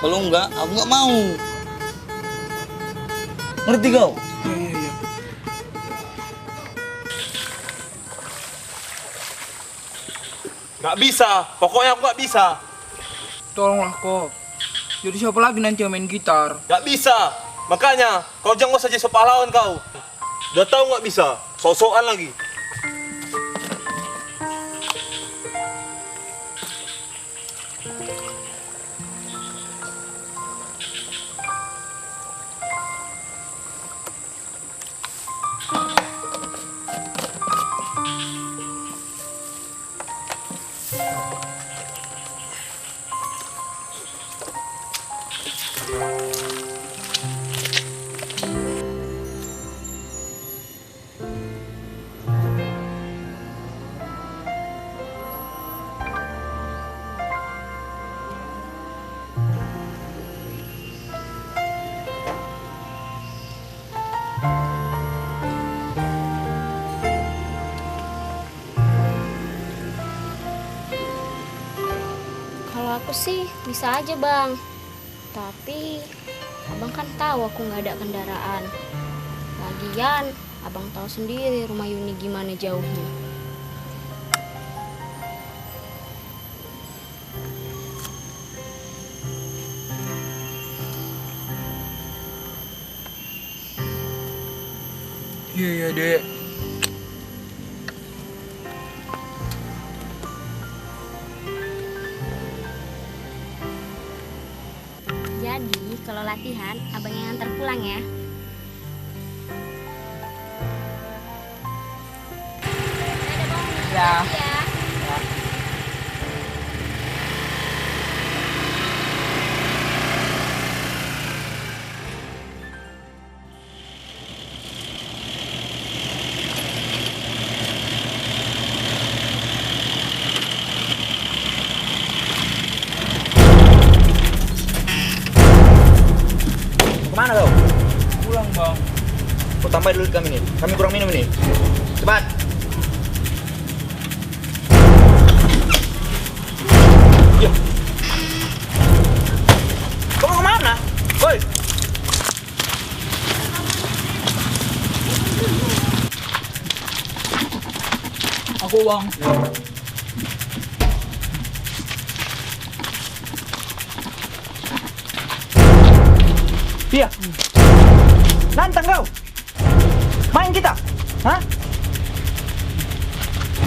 Kalau enggak, aku nggak mau. Ngerti kau? Iya. Nggak bisa, pokoknya aku nggak bisa. Tolonglah kok. Jadi siapa lagi nanti yang main gitar? Nggak bisa, makanya kau jangan saja so pahlawan kau. Udah tahu nggak bisa, sok-sokan lagi. Aku sih bisa aja bang, tapi abang kan tahu aku nggak ada kendaraan. Lagian abang tahu sendiri rumah Yuni gimana jauhnya. Iya dek. Jadi kalau latihan abang yang antar pulang ya. Ya. Kemana kau? Pulang bang. Kau tambah dulu kami nih. Kami kurang minum nih. Cepat. Yo. Kau mau kemana? Woi. Aku bang. Iya. Nantang kau. Main kita. Hah?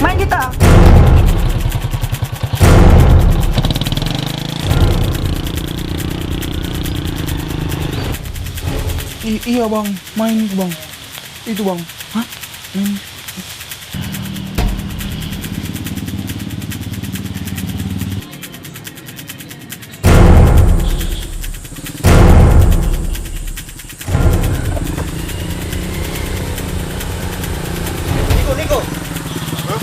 Main kita. Iya bang, main bang. Itu bang. Hah? Main. Niko. Hah?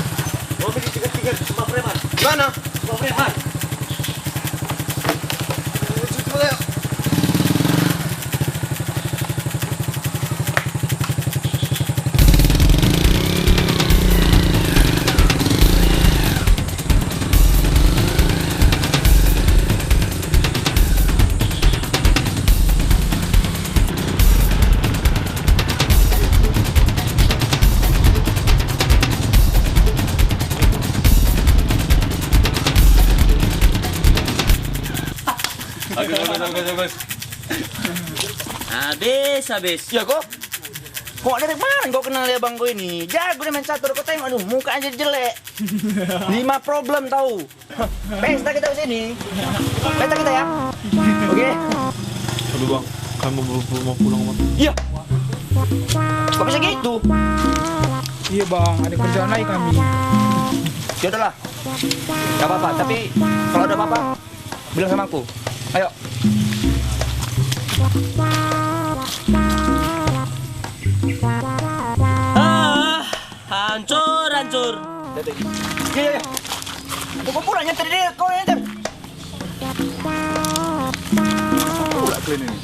Mau pergi tiga sama preman. Mana? Sama preman. Bagus. Habis. Ya kok? Kok dari mana kau kenal ya bang kau ini? Jago dia main catur, kau tengok aduh muka aja jelek. 5 problem tahu. Pesta kita kesini. Pesta kita ya. Oke. Aduh bang, kan mau pulang bang. Iya. Kok bisa gitu? Iya bang, ada kerjaan lagi kami. Ya udahlah. Gak apa-apa, tapi kalau ada apa-apa bilang sama aku. Ayo. Hancur. Ya. Tunggu pula nyetir dia, kau nyetir. Pula clean ini.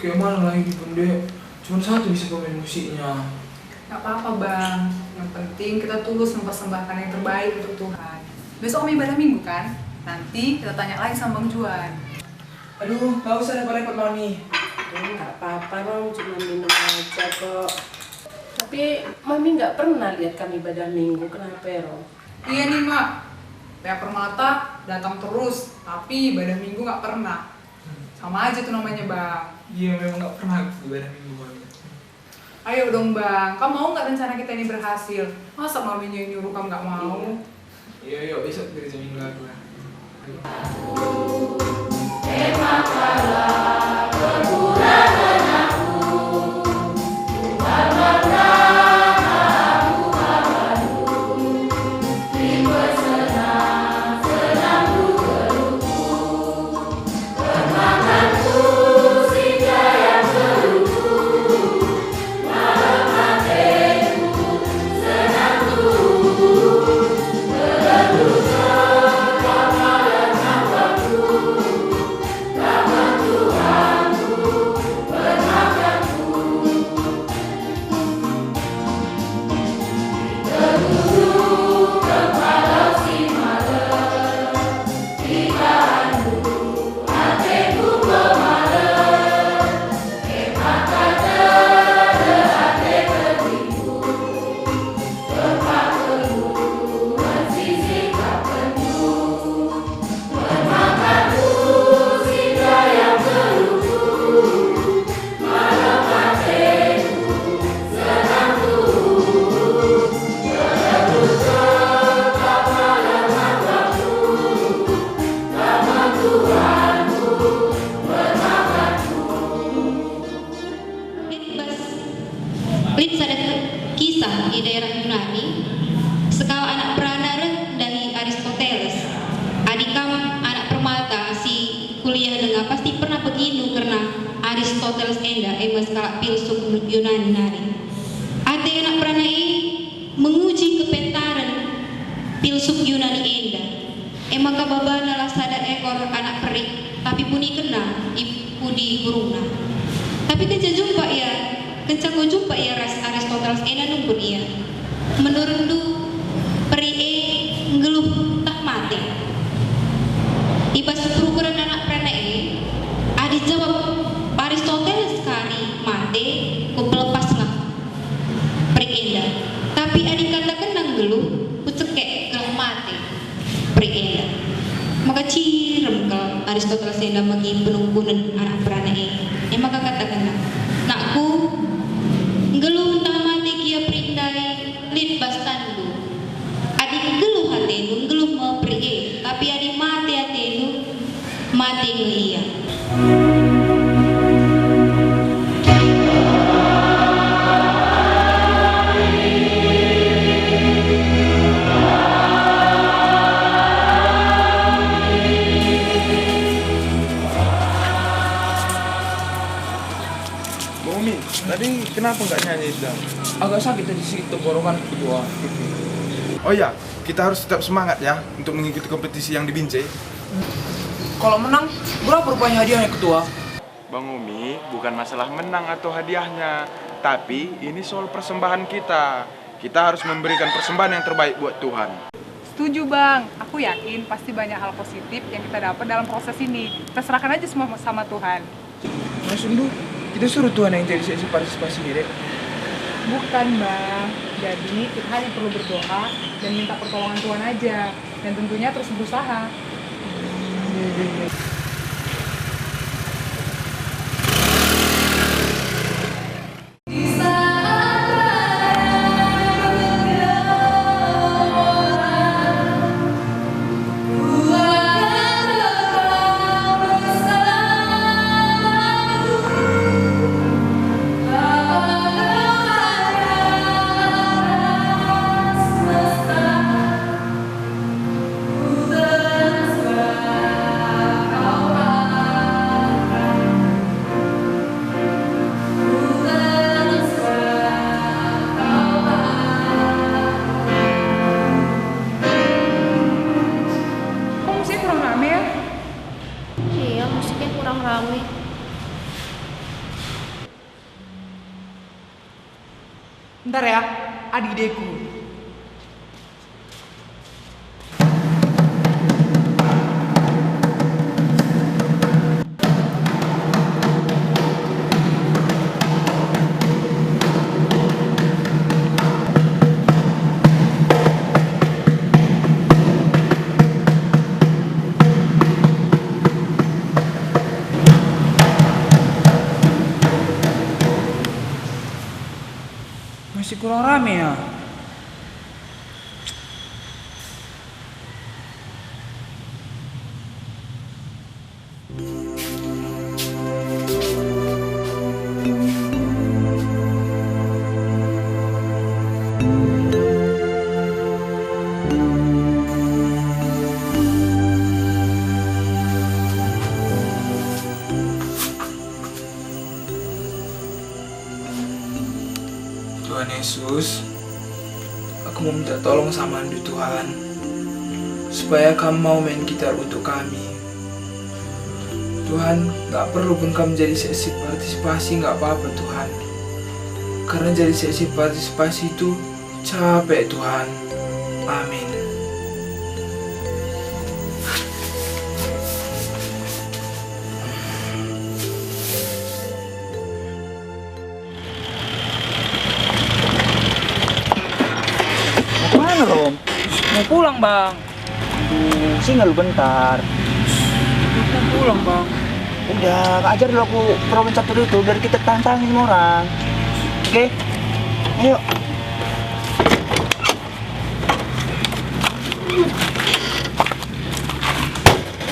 Kayak mana lagi Bunda? Cuma satu bisa pemain musiknya. Gak apa-apa bang, yang penting kita tulus mempersembahkan yang terbaik untuk Tuhan. Besok kami ibadah minggu kan? Nanti kita tanya lagi sama Bang Juan. Aduh, gak usah repot-repot Mami. Gak apa-apa Bang, cuma minum aja kok. Tapi Mami gak pernah lihat kami ibadah minggu, kenapa ya Rom? Iya nih Mak, PA Permata datang terus, tapi ibadah minggu gak pernah. Sama aja tuh namanya bang. Iya, memang gak pernah ibadah minggu Mami. Ayo dong bang, kamu mau gak rencana kita ini berhasil? Masa maminya yang nyuruh kamu gak mau? Iya, yuk besok gereja minggu lagi lah. Leeds ada kisah di daerah Yunani. Sekau anak pranara dari Aristoteles. Adikam anak permata si kuliah dengan pasti pernah beginu karena Aristoteles enda emas kalak filsuf Yunani nari. Ada anak pranai menguji kepintaran filsuf Yunani enda. Maka babana lah sada ekor anak peri, tapi puni kena ibu di guruna. Tapi kenca jumpa ya, kenca ko jumpa ya Aristoteles ena numpun ia. Menurut du peri ngeluh tak mati. Ibas perukuran anak pranai, adi jawab Aristoteles kari mati, ko pelepas lah peri enda. Tapi adi katakan nang geluh, ku cekek geluh mati. Enda. Maka cirem kalau Aristoteles enda bagi penunggunan anak beranak ini. Maka katakan nakku ngeluh tak mati kia perindai lid bastandu. Adik geluh hatenu ngeluh mau pergi, tapi adik mati hatenu mati iya. Tadi kenapa nggak nyanyi Islam? Agak sakit tadi sedikit tenggorokan kedua. Oh iya, kita harus tetap semangat ya untuk mengikuti kompetisi yang di Binjai. Kalau menang, berapa rupanya hadiahnya ketua? Bang Umi, bukan masalah menang atau hadiahnya, tapi ini soal persembahan kita. Kita harus memberikan persembahan yang terbaik buat Tuhan. Setuju bang, aku yakin pasti banyak hal positif yang kita dapat dalam proses ini. Kita serahkan aja semua sama Tuhan. Mas Undu, kita suruh Tuhan yang jadi sesi partisipasi ini deh. Bukan, Bang. Jadi kita hanya perlu berdoa dan minta pertolongan Tuhan aja. Dan tentunya terus berusaha. Iya, musiknya kurang rame. Ntar ya, adik deku. Masih kurang rame ya. Tuhan Yesus, aku mau minta tolong sama Anda Tuhan, supaya kamu mau main gitar untuk kami. Tuhan, gak perlu pun kamu jadi sesi partisipasi, gak apa-apa Tuhan. Karena jadi sesi partisipasi itu capek Tuhan. Amin. Mana lo, Om? Mau pulang bang. Aduh, singgah lu bentar. Mau pulang bang. Udah, ajar dulu aku problem catur itu biar kita tantangin semua orang. Oke? Ayo.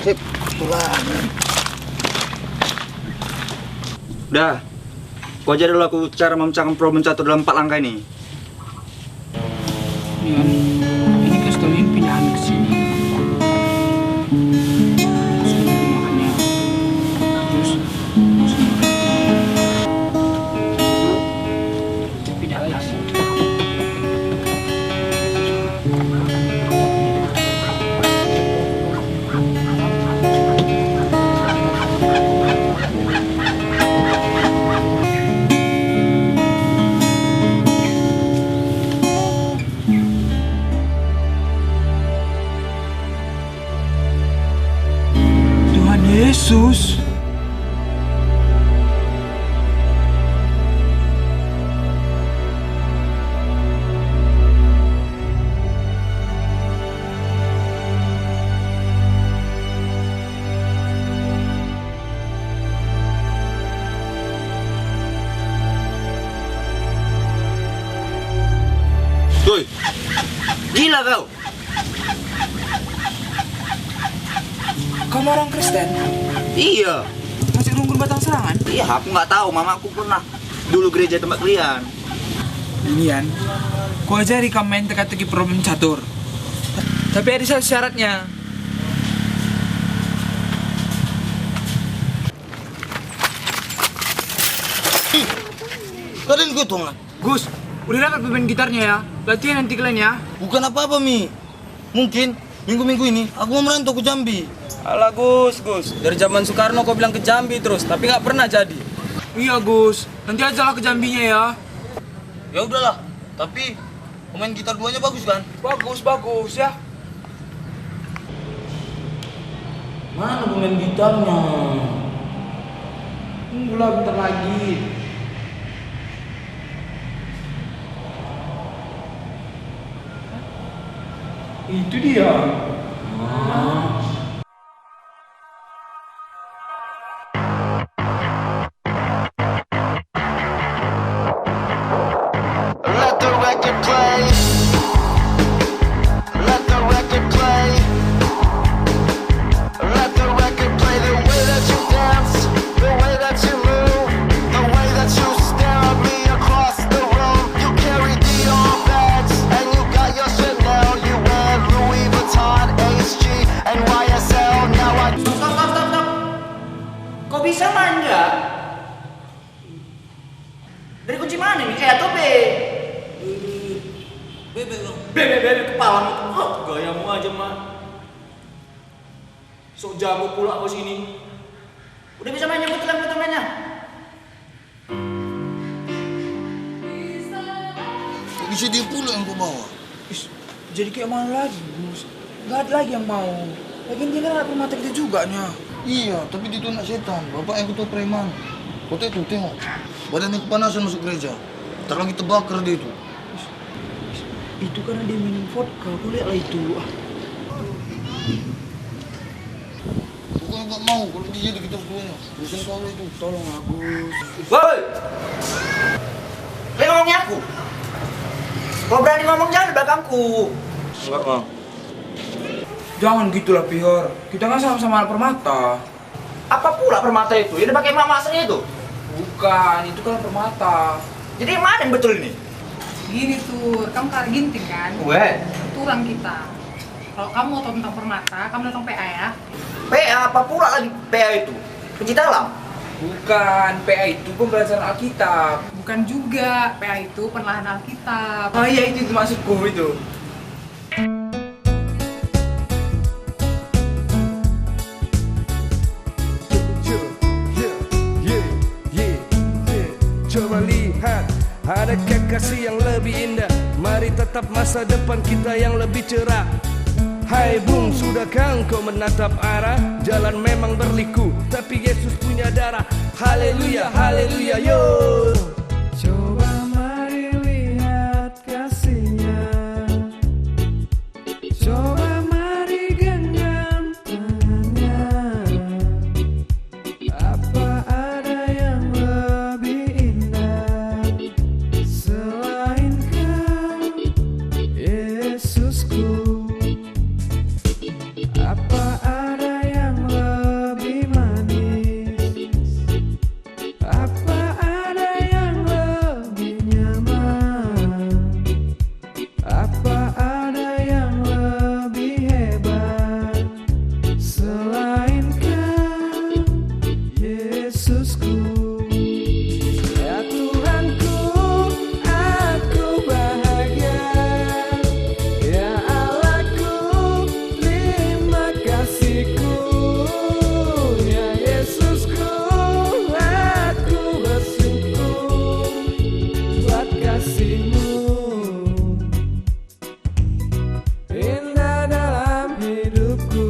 Sip, pulang. Udah, kau ajar dulu aku cara memecahkan problem catur dalam 4 langkah ini. Iya, ini customnya pindahan ke sini. Yesus. Woi, gila kau. Kamu orang Kristen? Iya. Masih rungkun batang serangan? Iya, aku nggak tahu. Mamaku pernah dulu gereja tempat kalian. Inian, ku ajari kamu main teka-teki problem catur. Tapi ada satu syaratnya. Kalian gue tuh nggak? Gus, udah dapat pemain gitarnya ya? Latihan nanti kalian ya? Bukan apa-apa, Mi. Mungkin minggu-minggu ini aku mau merantau ke Jambi. Alah Gus, dari zaman Soekarno kau bilang ke Jambi terus, tapi nggak pernah jadi. Iya Gus, nanti ajalah ke Jambinya ya. Ya udahlah, tapi pemain gitar duanya bagus kan? Bagus ya. Mana pemain gitarnya? Tunggulah bentar lagi. Itu dia. Let the record play. Let the record play. Let the record play. The way that you dance, the way that you move, the way that you stare at me across the room. You carry Dior bags and you got your Chanel. You wear Louis Vuitton, HG, and YSL. Now I. Stop. Kok bisa manja? Dari kunci mana nih? Atau B? Bebe kepala itu. Gayamu aja mah. Sok jago pula kau sini. Udah bisa main nyebut mainnya. Kok bisa dia pula yang kau bawa? Jadi kayak mana lagi, Gus? Gak ada lagi yang mau. Lagian dia kan anak rumah kita juga nya. Iya, tapi dia tuh anak setan. Bapak yang ketua preman. Kau tengok. Badannya kepanasan masuk gereja. Ntar lagi terbakar dia itu. Itu karena dia minum vodka, aku lihat lah itu. Pokoknya gak mau, kalau dia jadi kita semuanya. Urusan kau lah itu. Tolong Agus. Woi! Kau ngomongnya aku? Kau berani ngomong jangan di belakangku. Enggak, Bang. Jangan gitulah, Pihor. Kita kan sama-sama anak permata. Apa pula permata itu? Ini pakai mama asli itu? Bukan, itu kan permata. Jadi yang mana yang betul ini? Gini tuh, kamu tarik ginting kan? Weh. Itu orang kita. Kalau kamu mau tahu tentang permata, kamu datang PA ya. PA apa pula lagi PA itu? Pencipta alam? Bukan, PA itu pembelajaran Alkitab. Bukan juga, PA itu penelahan Alkitab. Oh iya, itu maksudku itu. Coba lihat, adakah kasih yang lebih indah? Mari tetap masa depan kita yang lebih cerah. Hai bung, sudahkah engkau menatap arah? Jalan memang berliku, tapi Yesus punya darah. Haleluya, haleluya, yo. Coba mari lihat kasih-Nya. Coba mari genggam tangan-Nya. Apa ada yang lebih indah selain Kau, Yesusku? Apa ada yang lebih manis? Apa ada yang lebih nyaman? Apa ada yang lebih hebat selain Kau, Yesusku? Ya Tuhanku, aku bahagia. Ya Allahku, terima kasih-Ku. Ya Yesusku, aku bersyukur buat kasih-Mu. Indah dalam hidupku.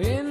in